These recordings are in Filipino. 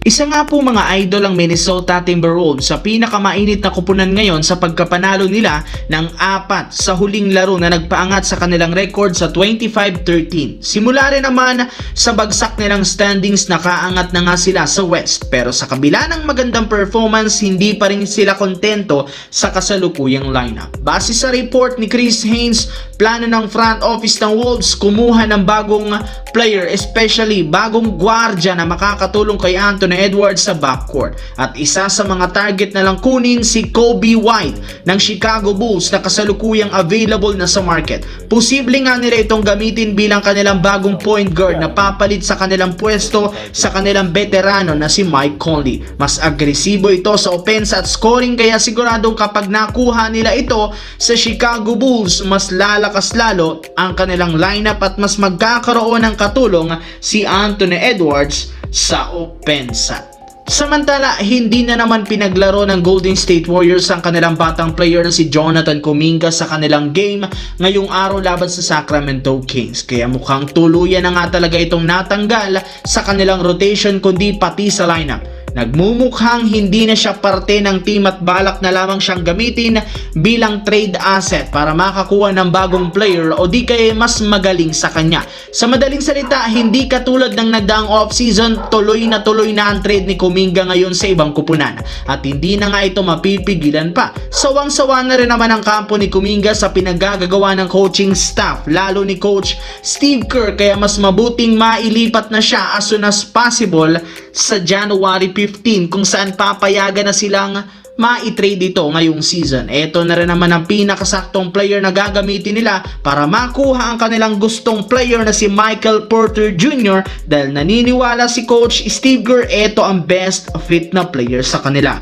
Isa nga po mga idol ang Minnesota Timberwolves sa pinakamainit na kupunan ngayon sa pagkapanalo nila ng 4 sa huling laro na nagpaangat sa kanilang record sa 25-13. Simula rin naman sa bagsak nilang standings, nakaangat na nga sila sa West, pero sa kabila ng magandang performance hindi pa rin sila kontento sa kasalukuyang lineup. Base sa report ni Chris Haynes, plano ng front office ng Wolves kumuha ng bagong player, especially bagong gwardiya na makakatulong kay Anthony Edwards sa backcourt. At isa sa mga target na lang kunin si Coby White ng Chicago Bulls na kasalukuyang available na sa market. Posible nga nila itong gamitin bilang kanilang bagong point guard na papalit sa kanilang pwesto sa kanilang veterano na si Mike Conley. Mas agresibo ito sa offense at scoring, kaya siguradong kapag nakuha nila ito sa Chicago Bulls, mas lalakas lalo ang kanilang lineup at mas magkakaroon ng katulong si Anthony Edwards sa opensa. Samantala, hindi na naman pinaglaro ng Golden State Warriors ang kanilang batang player na si Jonathan Kuminga sa kanilang game ngayong araw laban sa Sacramento Kings. Kaya mukhang tuluyan na nga talaga itong natanggal sa kanilang rotation kundi pati sa lineup. Nagmumukhang hindi na siya parte ng team at balak na lamang siyang gamitin bilang trade asset para makakuha ng bagong player o di kaya mas magaling sa kanya. Sa madaling salita, hindi katulad ng nagdaang off-season, tuloy na ang trade ni Kuminga ngayon sa ibang kupunan at hindi na nga ito mapipigilan pa. Sawang-sawa na rin naman ang kampo ni Kuminga sa pinagagagawa ng coaching staff, lalo ni Coach Steve Kerr, kaya mas mabuting mailipat na siya as soon as possible sa January 15 kung saan papayagan na silang ma-trade ito ngayong season. Ito na rin naman ang pinakasaktong player na gagamitin nila para makuha ang kanilang gustong player na si Michael Porter Jr. dahil naniniwala si Coach Steve Kerr ito ang best fit na player sa kanila.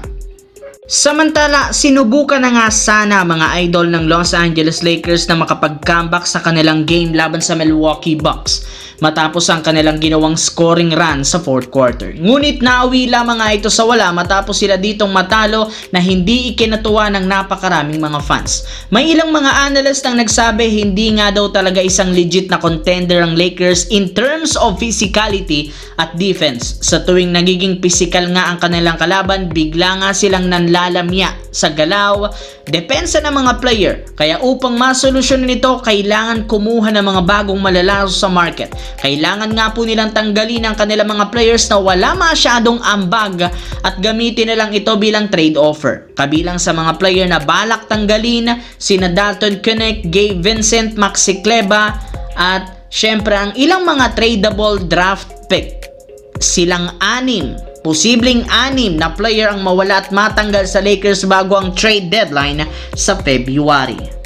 Samantala, sinubukan na nga sana mga idol ng Los Angeles Lakers na makapag-comeback sa kanilang game laban sa Milwaukee Bucks matapos ang kanilang ginawang scoring run sa fourth quarter. Ngunit nauwi lamang nga ito sa wala matapos sila ditong matalo na hindi ikinatuwa ng napakaraming mga fans. May ilang mga analyst ang nagsabi hindi nga daw talaga isang legit na contender ang Lakers in terms of physicality at defense. Sa tuwing nagiging physical nga ang kanilang kalaban, bigla nga silang nanlalamya sa galaw, depensa ng mga player. Kaya upang masolusyonan ito, kailangan kumuha ng mga bagong malalaro sa market. Kailangan nga po nilang tanggalin ang kanilang mga players na wala masyadong ambag at gamitin na lang ito bilang trade offer. Kabilang sa mga player na balak tanggalin, sina Dalton Knecht, Gabe Vincent, Maxi Kleber at syempre ang ilang mga tradable draft pick. Silang posibleng 6 na player ang mawala at matanggal sa Lakers bago ang trade deadline sa February.